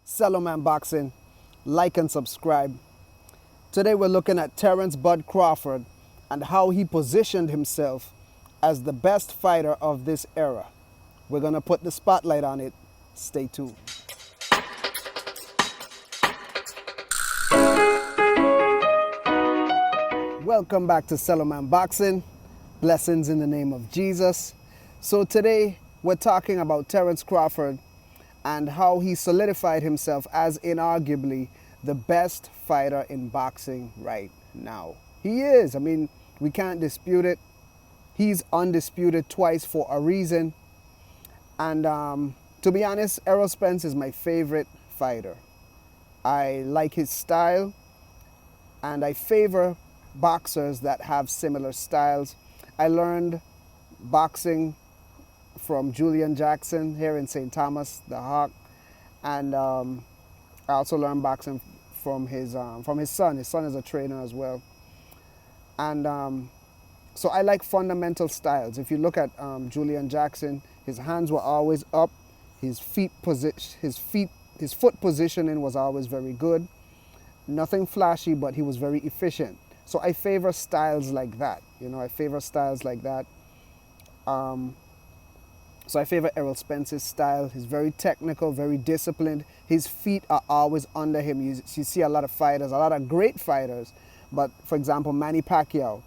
SelloMan Boxing. Like and subscribe. Today we're looking at Terrence Bud Crawford and how he positioned himself as the best fighter of this era. We're going to put the spotlight on it. Stay tuned. Welcome back to SelloMan Boxing. Blessings in the name of Jesus. So today we're talking about Terrence Crawford and how he solidified himself as inarguably the best fighter in boxing right now. He is. I mean, we can't dispute it. He's undisputed twice for a reason. And to be honest, Errol Spence is my favorite fighter. I like his style, and I favor boxers that have similar styles. I learned boxing from Julian Jackson here in St. Thomas, the Hawk, and I also learned boxing from his son. His son is a trainer as well, and so I like fundamental styles. If you look at Julian Jackson, his hands were always up, his foot positioning was always very good. Nothing flashy, but he was very efficient. So I favor styles like that. I favor styles like that. So I favor Errol Spence's style. He's very technical, very disciplined. His feet are always under him. You see a lot of fighters, a lot of great fighters. But for example, Manny Pacquiao,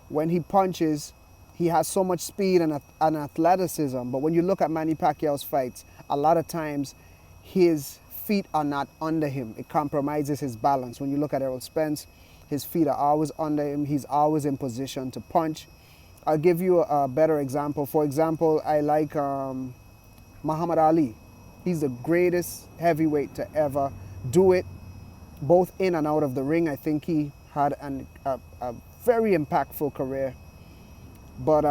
when he punches, he has so much speed and athleticism. But when you look at Manny Pacquiao's fights, a lot of times his feet are not under him. It compromises his balance. When you look at Errol Spence, his feet are always under him. He's always in position to punch. I'll give you a better example. For example, I like Muhammad Ali. He's the greatest heavyweight to ever do it, both in and out of the ring. I think he had a very impactful career. But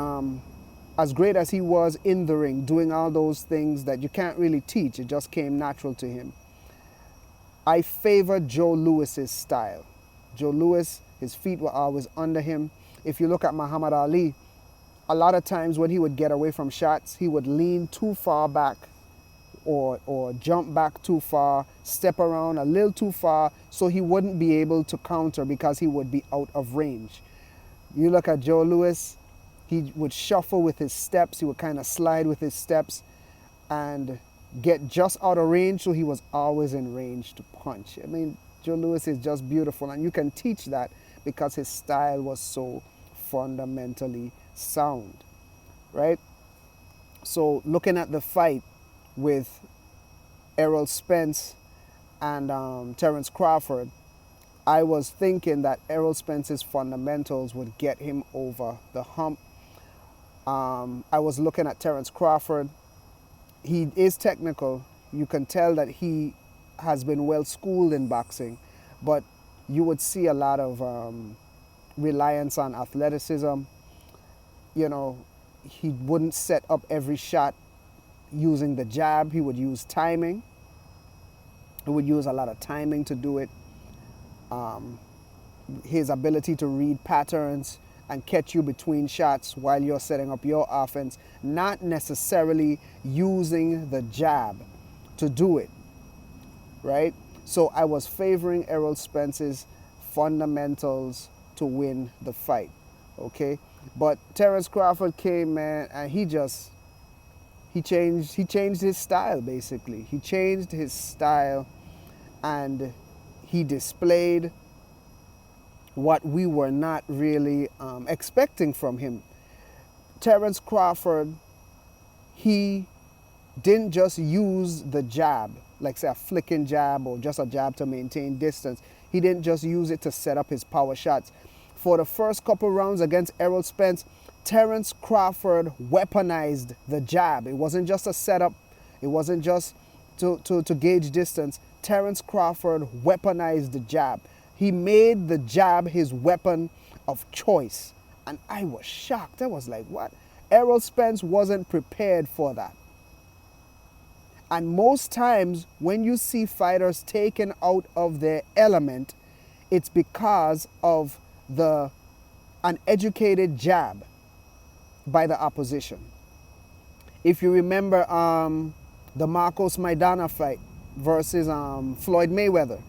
as great as he was in the ring, doing all those things that you can't really teach, it just came natural to him. I favor Joe Louis's style. Joe Louis, his feet were always under him. If you look at Muhammad Ali, a lot of times when he would get away from shots, he would lean too far back or jump back too far, step around a little too far, so he wouldn't be able to counter because he would be out of range. You look at Joe Louis, he would shuffle with his steps, he would kind of slide with his steps and get just out of range, so he was always in range to punch. I mean, Joe Louis is just beautiful, and you can teach that because his style was so fundamentally sound, right? So looking at the fight with Errol Spence and Terrence Crawford, I was thinking that Errol Spence's fundamentals would get him over the hump. I was looking at Terrence Crawford. He is technical. You can tell that he has been well schooled in boxing, but you would see a lot of reliance on athleticism. He wouldn't set up every shot using the jab. He would use timing. He would use a lot of timing to do it. His ability to read patterns and catch you between shots while you're setting up your offense, not necessarily using the jab to do it, right? So I was favoring Errol Spence's fundamentals to win the fight, okay? But Terrence Crawford came, man, and he changed his style, basically. He changed his style, and he displayed what we were not really expecting from him. Terrence Crawford, he didn't just use the jab, like say a flicking jab or just a jab to maintain distance. He didn't just use it to set up his power shots. For the first couple rounds against Errol Spence, Terrence Crawford weaponized the jab. It wasn't just a setup. It wasn't just to gauge distance. Terrence Crawford weaponized the jab. He made the jab his weapon of choice. And I was shocked. I was like, what? Errol Spence wasn't prepared for that. And most times when you see fighters taken out of their element, it's because of an educated jab by the opposition. If you remember the Marcos Maidana fight, versus Floyd Mayweather.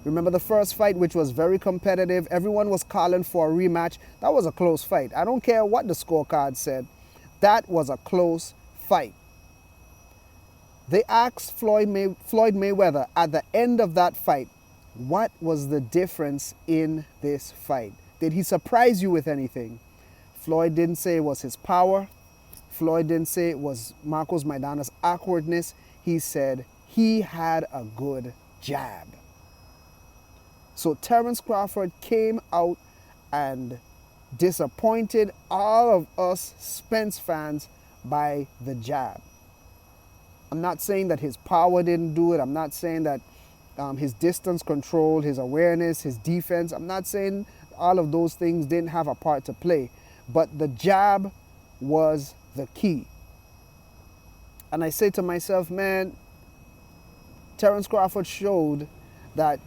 Remember the first fight, which was very competitive. Everyone was calling for a rematch. That was a close fight. I don't care what the scorecard said. That was a close fight. They asked Floyd Mayweather at the end of that fight, what was the difference in this fight? Did he surprise you with anything? Floyd didn't say it was his power. Floyd didn't say it was Marcos Maidana's awkwardness. He said he had a good jab. So Terence Crawford came out and disappointed all of us Spence fans by the jab. I'm not saying that his power didn't do it. I'm not saying that his distance control, his awareness, his defense, I'm not saying all of those things didn't have a part to play. But the jab was the key. And I say to myself, man, Terence Crawford showed that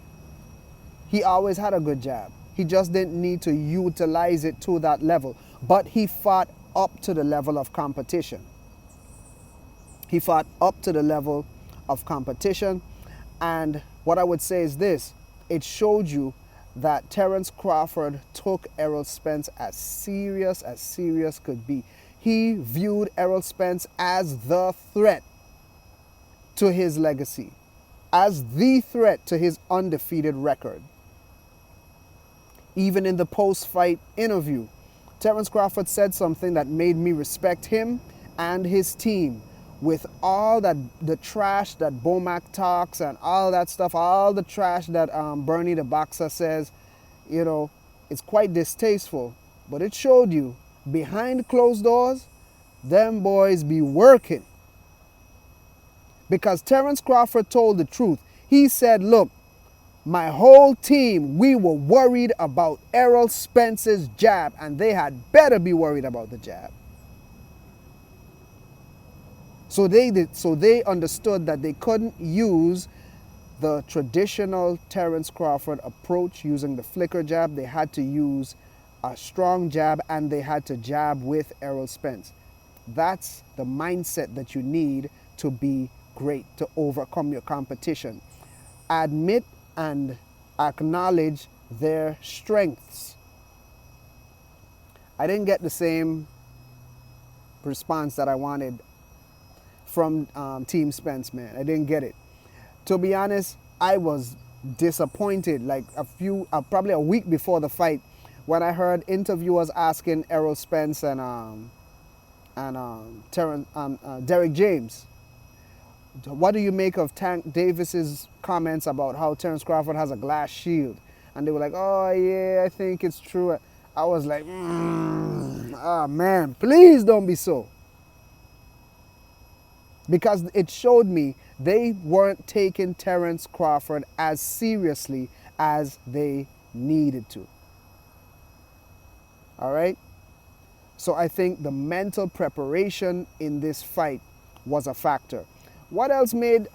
he always had a good jab. He just didn't need to utilize it to that level. But he fought up to the level of competition. He fought up to the level of competition. And what I would say is this. It showed you that Terence Crawford took Errol Spence as serious could be. He viewed Errol Spence as the threat to his legacy, as the threat to his undefeated record. Even in the post-fight interview, Terence Crawford said something that made me respect him and his team. With all that the trash that Bomac talks and all that stuff, all the trash that Bernie the boxer says, you know, it's quite distasteful. But it showed you, behind closed doors, them boys be working. Because Terence Crawford told the truth. He said, look, my whole team, we were worried about Errol Spence's jab, and they had better be worried about the jab. So they understood that they couldn't use the traditional Terence Crawford approach using the flicker jab. They had to use a strong jab, and they had to jab with Errol Spence. That's the mindset that you need to be great, to overcome your competition. Admit and acknowledge their strengths. I didn't get the same response that I wanted from Team Spence, man. I didn't get it. To be honest, I was disappointed. Like probably a week before the fight, when I heard interviewers asking Errol Spence and Derek James, what do you make of Tank Davis's comments about how Terence Crawford has a glass shield? And they were like, oh yeah, I think it's true. I was like, oh man, please don't be so. Because it showed me they weren't taking Terence Crawford as seriously as they needed to. All right? So I think the mental preparation in this fight was a factor. What else made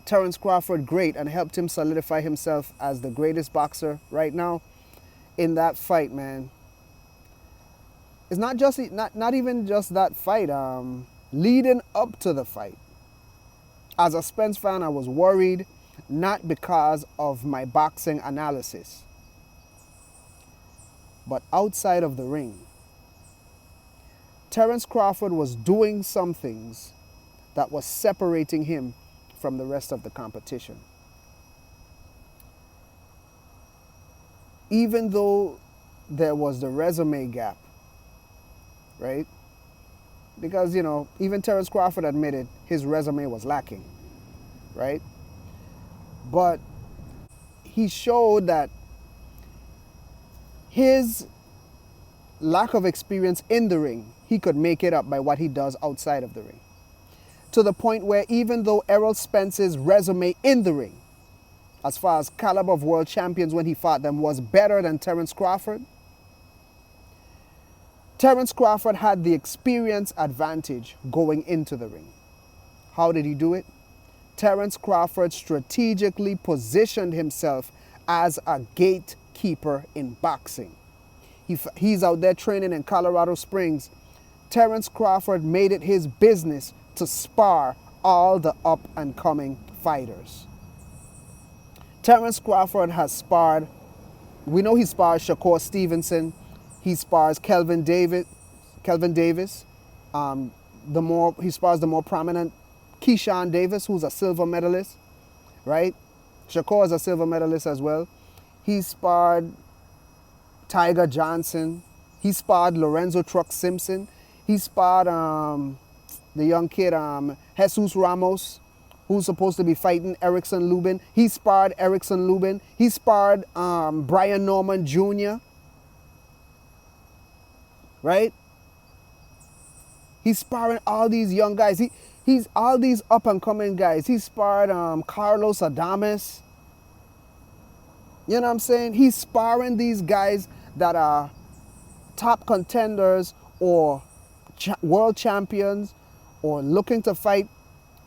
Terence Crawford great and helped him solidify himself as the greatest boxer right now? In that fight, man, it's not even just that fight. Leading up to the fight, as a Spence fan, I was worried, not because of my boxing analysis, but outside of the ring. Terence Crawford was doing some things that was separating him from the rest of the competition. Even though there was the resume gap, right? Because, you know, even Terence Crawford admitted his resume was lacking, right? But he showed that his lack of experience in the ring, he could make it up by what he does outside of the ring. To the point where even though Errol Spence's resume in the ring, as far as caliber of world champions when he fought them, was better than Terence Crawford, Terence Crawford had the experience advantage going into the ring. How did he do it? Terence Crawford strategically positioned himself as a gatekeeper in boxing. He's out there training in Colorado Springs. Terence Crawford made it his business to spar all the up-and-coming fighters. Terence Crawford has sparred, we know he spars Shakur Stevenson, he spars Kelvin Davis. He spars the more prominent Keyshawn Davis, who's a silver medalist, right? Shakur is a silver medalist as well. He sparred Tiger Johnson. He sparred Lorenzo Truck Simpson. He sparred the young kid, Jesus Ramos, who's supposed to be fighting Erickson Lubin. He sparred Erickson Lubin. He sparred Brian Norman Jr., right? He's sparring all these young guys. He's all these up-and-coming guys. He sparred Carlos Adames. You know what I'm saying? He's sparring these guys that are top contenders or world champions or looking to fight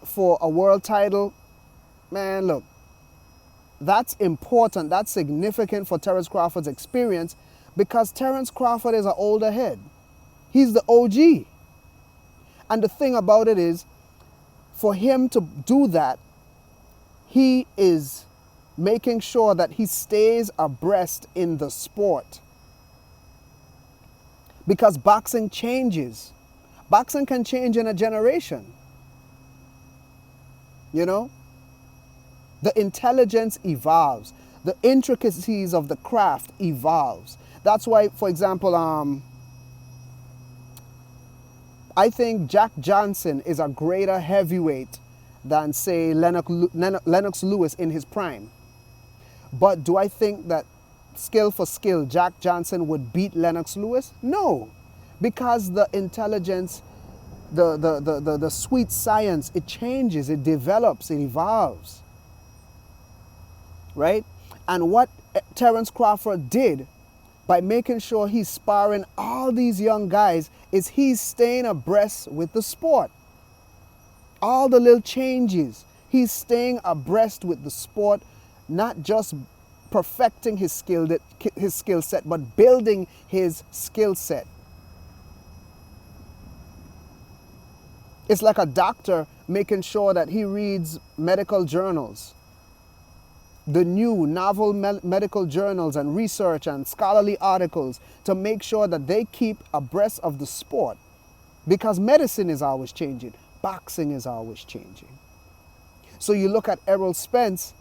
for a world title. Man, look, that's important. That's significant for Terence Crawford's experience because Terence Crawford is an older head. He's the OG. And the thing about it is, for him to do that, he is making sure that he stays abreast in the sport. Because boxing changes. Boxing can change in a generation. You know? The intelligence evolves. The intricacies of the craft evolves. That's why, for example, I think Jack Johnson is a greater heavyweight than, say, Lennox Lewis in his prime. But do I think that skill for skill, Jack Johnson would beat Lennox Lewis? No, because the intelligence, the sweet science, it changes, it develops, it evolves, right? And what Terence Crawford did by making sure he's sparring all these young guys is he's staying abreast with the sport. All the little changes, he's staying abreast with the sport, not just perfecting his skill set, but building his skill set. It's like a doctor making sure that he reads medical journals, the new novel medical journals and research and scholarly articles to make sure that they keep abreast of the sport. Because medicine is always changing. Boxing is always changing. So you look at Errol Spence,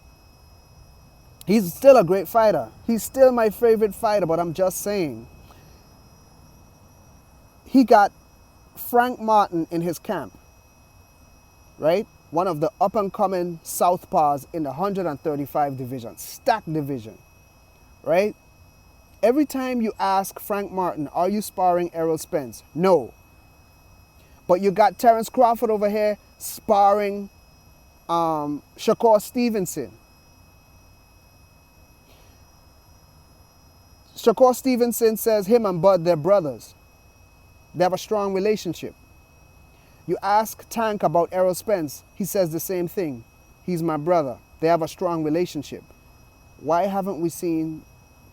he's still a great fighter. He's still my favorite fighter, but I'm just saying. He got Frank Martin in his camp, right? One of the up-and-coming southpaws in the 135 division, stacked division, right? Every time you ask Frank Martin, are you sparring Errol Spence? No. But you got Terence Crawford over here sparring Shakur Stevenson. Shakur Stevenson says him and Bud, they're brothers. They have a strong relationship. You ask Tank about Errol Spence, he says the same thing. He's my brother. They have a strong relationship. Why haven't we seen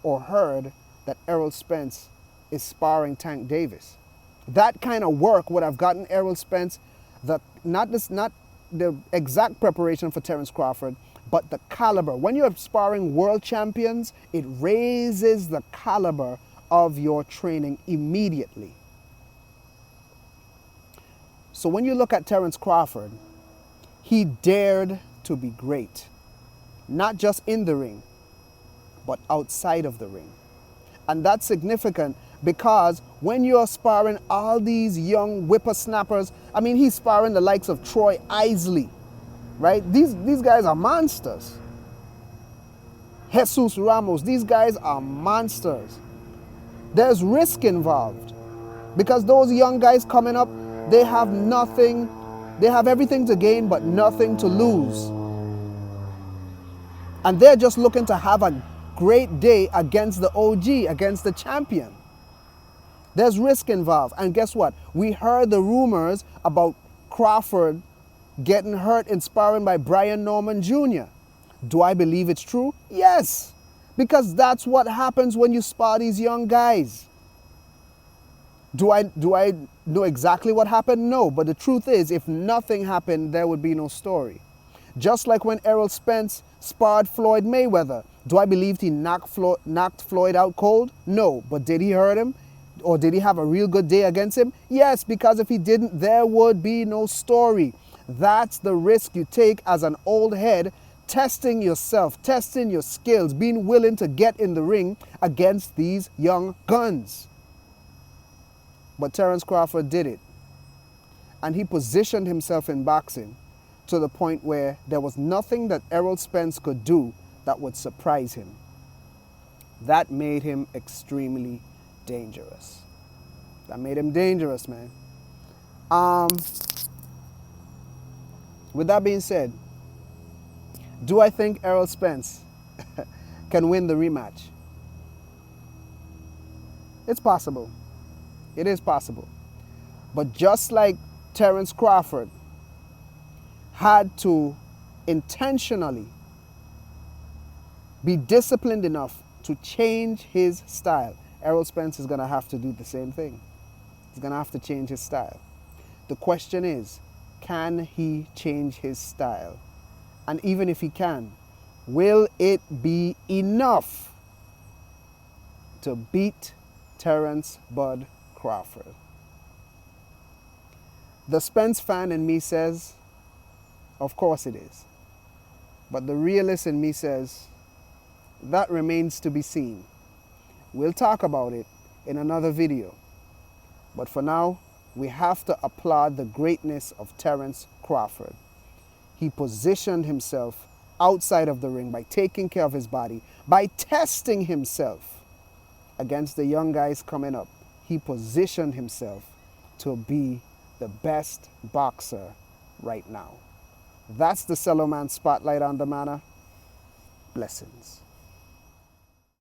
or heard that Errol Spence is sparring Tank Davis? That kind of work would have gotten Errol Spence not the exact preparation for Terence Crawford, but the caliber. When you're sparring world champions, it raises the caliber of your training immediately. So when you look at Terence Crawford, he dared to be great. Not just in the ring, but outside of the ring. And that's significant because when you're sparring all these young whippersnappers, I mean, he's sparring the likes of Troy Isley, right? These guys are monsters. Jesus Ramos, these guys are monsters. There's risk involved because those young guys coming up, they have nothing, they have everything to gain but nothing to lose. And they're just looking to have a great day against the OG, against the champion. There's risk involved. And guess what? We heard the rumors about Crawford getting hurt in sparring by Brian Norman Jr. Do I believe it's true? Yes. Because that's what happens when you spar these young guys. Do I know exactly what happened? No, but the truth is, if nothing happened, there would be no story. Just like when Errol Spence sparred Floyd Mayweather, do I believe he knocked Floyd out cold? No, but did he hurt him? Or did he have a real good day against him? Yes, because if he didn't, there would be no story. That's the risk you take as an old head, testing yourself, testing your skills, being willing to get in the ring against these young guns. But Terence Crawford did it. And he positioned himself in boxing to the point where there was nothing that Errol Spence could do that would surprise him. That made him extremely dangerous. That made him dangerous, man. With that being said, do I think Errol Spence can win the rematch? It's possible. It is possible. But just like Terence Crawford had to intentionally be disciplined enough to change his style, Errol Spence is going to have to do the same thing. He's going to have to change his style. The question is, can he change his style? And even if he can, will it be enough to beat Terence Bud Crawford? The Spence fan in me says, of course it is. But the realist in me says, that remains to be seen. We'll talk about it in another video. But for now, we have to applaud the greatness of Terence Crawford. He positioned himself outside of the ring by taking care of his body, by testing himself against the young guys coming up. He positioned himself to be the best boxer right now. That's the SelloMan Spotlight on the Manor. Blessings.